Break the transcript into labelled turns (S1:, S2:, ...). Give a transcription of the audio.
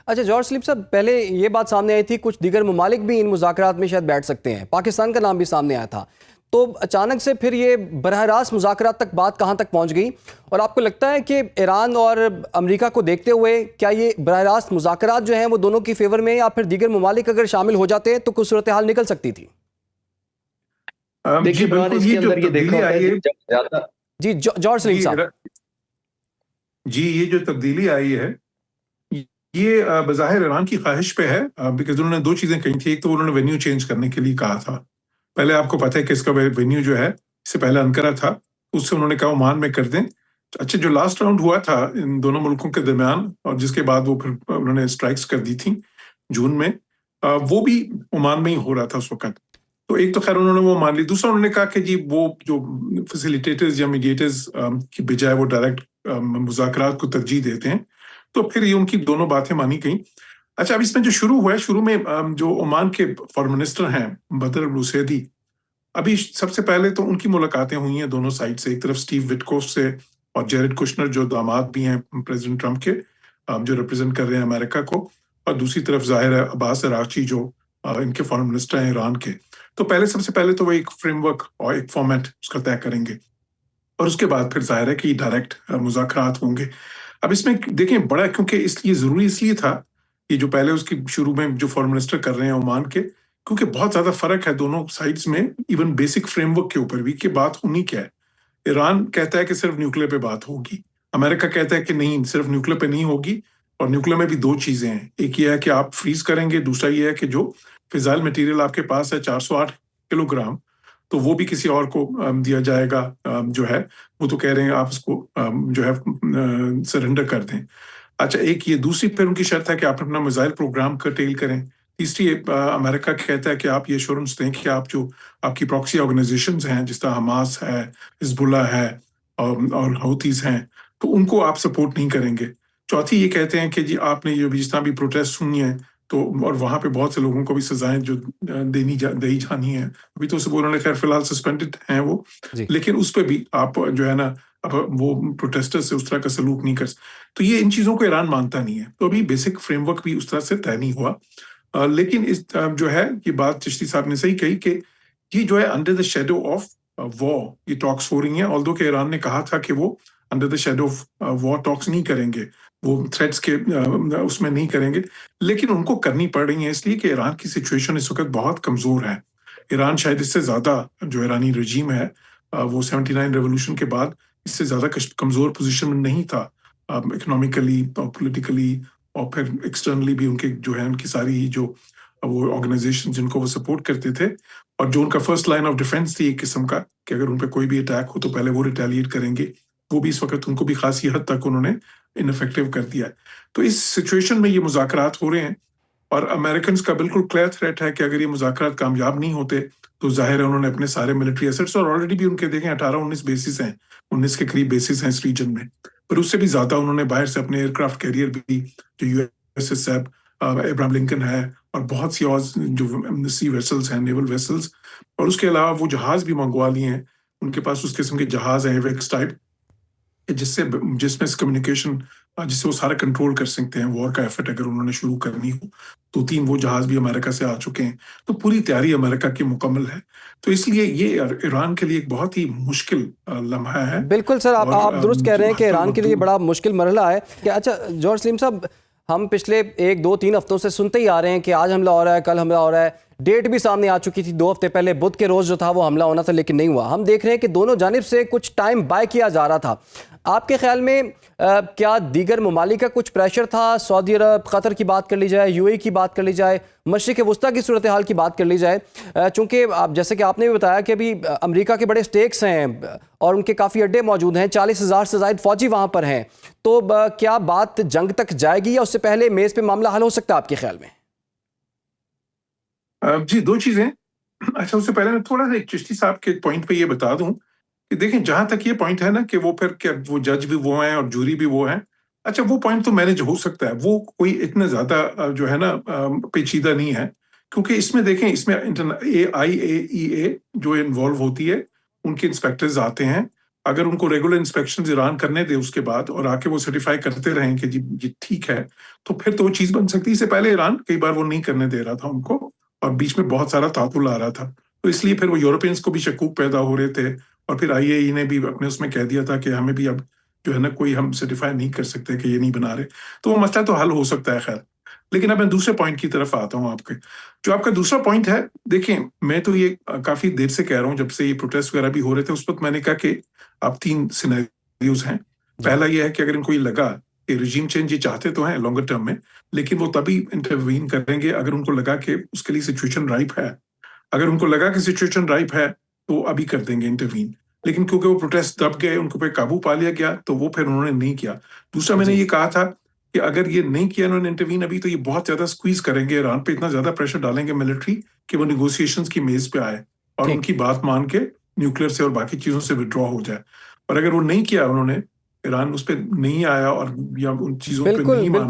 S1: अच्छा जॉर्ज सलीम साहब, पहले ये बात सामने आई थी कुछ दीगर ममालिक भी इन मुज़ाकरात में शायद बैठ सकते हैं, पाकिस्तान का नाम भी सामने आया था। तो अचानक से फिर ये बरह रास्त मुज़ाकरात तक बात कहाँ तक पहुँच गई? और आपको लगता है कि ईरान और अमेरिका को देखते हुए क्या ये बरह रास्त मुज़ाकरात जो हैं वो दोनों की फेवर में, या फिर दीगर ममालिक अगर शामिल हो जाते हैं तो कुछ सूरत हाल निकल सकती थी?
S2: देखिए बिल्कुल,
S3: इसके
S2: ये जो
S3: अंदर ये देखा
S2: तब्दीली
S3: होता
S2: आई
S3: है
S2: है
S3: जब ज्यादा
S1: जी जॉर्ज सलीम
S2: जी
S1: साहब।
S2: ये जो तब्दीली आई है ये बज़ाहिर ईरान की ख्वाहिश पे है, बिकॉज उन्होंने दो चीजें कही थी। एक तो उन्होंने वेन्यू चेंज करने के लिए कहा था। पहले आपको पता है कि इसका वेन्यू जो है, इससे पहले अनकरा था, उससे उन्होंने कहा ओमान में कर दें। अच्छा, जो लास्ट राउंड हुआ था इन दोनों मुल्कों के दरमियान और जिसके बाद वो फिर उन्होंने स्ट्राइक्स कर दी थी जून में, वो भी ओमान में ही हो रहा था उस वक्त। तो एक तो खैर उन्होंने वो मान ली। दूसरा उन्होंने कहा कि जी वो जो फैसिलिटेटर्स या मीडिएटर्स की बजाय वो डायरेक्ट मुज़ाकरात को तरजीह देते हैं, तो फिर ये उनकी दोनों बातें मानी गई। अच्छा, अब इसमें जो शुरू हुआ है, शुरू में जो ओमान के फॉरेन मिनिस्टर हैं बदर अल-बुसैदी, अभी सबसे पहले तो उनकी मुलाकातें हुई हैं दोनों साइड से। एक तरफ स्टीव विटकोफ से और जेरेड कुशनर जो दामाद भी हैं प्रेसिडेंट ट्रंप के, जो रिप्रेजेंट कर रहे हैं अमेरिका को, और दूसरी तरफ जाहिर है अब्बास अरागची जो इनके फॉरेन मिनिस्टर हैं ईरान के। तो पहले सबसे पहले तो वो एक फ्रेमवर्क और एक फॉर्मेट उसका तय करेंगे और उसके बाद फिर जाहिर है कि डायरेक्ट मुज़ाकरात होंगे। अब इसमें देखें बड़ा, क्योंकि इसलिए ज़रूरी इसलिए था कि जो पहले उसके शुरू में जो फॉरेन मिनिस्टर कर रहे हैं ओमान के, क्योंकि बहुत ज़्यादा फ़र्क है दोनों साइड्स में, इवन बेसिक फ्रेमवर्क के ऊपर भी कि बात होनी क्या है। ईरान कहता है कि सिर्फ न्यूक्लियर पे बात होगी, अमेरिका कहता है कि नहीं, सिर्फ न्यूक्लियर पे नहीं होगी। और न्यूक्लियर में भी दो चीज़ें हैं, एक ये है कि आप फ्रीज करेंगे, दूसरा ये है कि जो फिजाइल मटीरियल आपके पास है 408 किलोग्राम, तो वो भी किसी और को दिया जाएगा। जो है वो तो कह रहे हैं आप उसको जो है सरेंडर कर दें। अच्छा, एक ये दूसरी फिर उनकी शर्त है कि आप अपना मिसाइल प्रोग्राम कर्टेल करें। तीसरी अमेरिका कहता है कि आप ये एश्योरेंस दें कि आप जो आपकी प्रॉक्सी ऑर्गेनाइजेशंस हैं जिस तरह हमास है, हिजबुल्ला है और हौतीस हैं, तो उनको आप सपोर्ट नहीं करेंगे। चौथी ये कहते हैं कि जी आपने ये जिस तरह भी प्रोटेस्ट सुनी है, तो और वहां पे बहुत से लोगों को भी सजाएं जो दी जानी है। अभी तो सब उन्होंने खैर फिलहाल सस्पेंडेड हैं वो,
S1: जी
S2: लेकिन उस पर भी आप जो है ना, अब वो प्रोटेस्टर्स से उस तरह का सलूक नहीं कर। तो ये इन चीजों को ईरान मानता नहीं है, तो अभी बेसिक फ्रेमवर्क भी उस तरह से तय नहीं हुआ। लेकिन इस जो है ये बात चिश्ती साहब ने सही कही कि ये जो है under the shadow of war ये टॉक्स हो रही हैं। ऑल्दो के ईरान ने कहा था कि वो under the shadow of war talks नहीं करेंगे, वो थ्रेट्स के उसमें नहीं करेंगे, लेकिन उनको करनी पड़ रही है इसलिए कि ईरान की सिचुएशन इस वक्त बहुत कमजोर है। ईरान शायद इससे ज्यादा, जो ईरानी रजीम है वो 79 रेवोल्यूशन के बाद इससे ज्यादा कमजोर पोजीशन में नहीं था, इकोनॉमिकली और पॉलिटिकली, और फिर एक्सटर्नली भी उनके जो है उनकी सारी जो वो ऑर्गेनाइजेशन जिनको वो सपोर्ट करते थे, और जो उनका फर्स्ट लाइन ऑफ डिफेंस थी एक किस्म का कि अगर उन पर कोई भी अटैक हो तो पहले वो रिटेलिएट करेंगे, वो भी इस वक्त उनको भी खासी हद तक उन्होंने इनफेक्टिव कर दिया है। तो इस सिचुएशन में ये मुज़ाकरात हो रहे हैं और अमेरिकन का बिल्कुल क्लियर थ्रेट है कि अगर ये मुज़ाकरात कामयाब नहीं होते तो जाहिर है उन्होंने अपने सारे मिलिट्री एसेट्स, और ऑलरेडी भी उनके देखें 18-19 बेसिस हैं, 19 के करीब बेसिस हैं इस रीजन में, पर उससे भी ज्यादा उन्होंने बाहर से अपने एयरक्राफ्ट कैरियर भी, जो यूएसएस अब्राहम लिंकन है और बहुत सी और जो सी वेसल्स हैं, नेवल वेसल्स, और उसके अलावा वो जहाज भी मंगवा लिए हैं। उनके पास उस किस्म के जहाज हैं वेक्स टाइप, जिसमें कम्युनिकेशन, जिससे वो सारा कंट्रोल कर सकते हैं वॉर का एफर्ट अगर उन्होंने शुरू करनी हो। 2-3 वो जहाज भी अमेरिका से आ चुके हैं, तो पूरी तैयारी अमेरिका की मुकम्मल है। तो इसलिए ये ईरान के लिए एक बहुत ही मुश्किल लम्हा है।
S1: बिल्कुल सर, आप दुरुस्त कह रहे हैं कि ईरान के लिए बड़ा मुश्किल मरहला है कि अच्छा जॉर्ज सलीम साहब, हम पिछले 1-2-3 हफ्तों से सुनते ही आ रहे हैं कि आज हमला हो रहा है, कल हमला हो रहा है। डेट भी सामने आ चुकी थी 2 हफ्ते पहले, बुध के रोज़ जो था वो हमला होना था, लेकिन नहीं हुआ। हम देख रहे हैं कि दोनों जानिब से कुछ टाइम बाय किया जा रहा था। आपके ख्याल में क्या दीगर ममालिक का कुछ प्रेशर था? सऊदी अरब, कतर की बात कर ली जाए, यूएई की बात कर ली जाए, मशरिक़ वस्ता की सूरत हाल की बात कर ली जाए, चूँकि आप जैसे कि आपने भी बताया कि अभी अमेरिका के बड़े स्टेक्स हैं और उनके काफ़ी अड्डे मौजूद हैं, 40,000 से ज़ायद फौजी वहाँ पर हैं, तो क्या बात जंग तक जाएगी या उससे पहले मेज़ पे मामला हल हो सकता है आपके ख्याल में?
S2: जी, दो चीजें। अच्छा, उससे पहले मैं थोड़ा सा एक चिश्ती साहब के पॉइंट पे ये बता दूं कि देखें, जहां तक ये पॉइंट है ना कि वो फिर क्या वो जज भी वो हैं और जूरी भी वो हैं, अच्छा वो पॉइंट तो मैनेज हो सकता है, वो कोई इतना ज्यादा जो है ना पेचीदा नहीं है। क्योंकि इसमें देखें, इसमें IAEA जो इन्वॉल्व होती है, उनके इंस्पेक्टर्स आते हैं, अगर उनको रेगुलर इंस्पेक्शन ईरान करने दे उसके बाद और आके वो सर्टिफाई करते रहें कि जी ये ठीक है, तो फिर तो वो चीज बन सकती है। इससे पहले ईरान कई बार वो नहीं करने दे रहा था उनको, और बीच में बहुत सारा तातुल आ रहा था, तो इसलिए फिर वो यूरोपियंस को भी शकूक पैदा हो रहे थे, और फिर IAEA ने भी अपने उसमें कह दिया था कि हमें भी अब जो है ना कोई हम सर्टिफाई नहीं कर सकते कि ये नहीं बना रहे, तो वो मसला तो हल हो सकता है। खैर, लेकिन अब मैं दूसरे पॉइंट की तरफ आता हूँ आपके। जो आपका दूसरा पॉइंट है, देखिए मैं तो ये काफी देर से कह रहा हूँ, जब से ये प्रोटेस्ट वगैरह भी हो रहे थे उस वक्त मैंने कहा कि अब 3 सिनेरियोज हैं। पहला ये है कि अगर इनको ये लगा कि रिजीम चेंज ये चाहते तो हैं लॉन्गर टर्म में, लेकिन वो तभी इंटरवीन करेंगे अगर उनको लगा कि उसके लिए सिचुएशन राइप है। अगर उनको लगा कि सिचुएशन राइप है तो अभी कर देंगे इंटरवीन, लेकिन क्योंकि वो प्रोटेस्ट दब गए, उनको पे काबू पा लिया गया, तो वो फिर उन्होंने नहीं किया। दूसरा मैंने
S1: जी
S2: ये कहा था कि अगर ये नहीं किया इन्होंने इंटरवीन अभी, तो ये बहुत ज्यादा स्क्वीज करेंगे ईरान पे, इतना ज्यादा प्रेशर डालेंगे मिलिट्री कि वो निगोशिएशंस की मेज पे आए और
S1: ठीक
S2: उनकी बात मान के न्यूक्लियर से और बाकी चीजों से विड्रॉ हो जाए। और अगर वो नहीं किया उन्होंने, ईरान उस पर नहीं आया और या उन चीजों पे
S1: बिल्कुल
S2: नहीं
S1: बिल्कुल
S2: माना,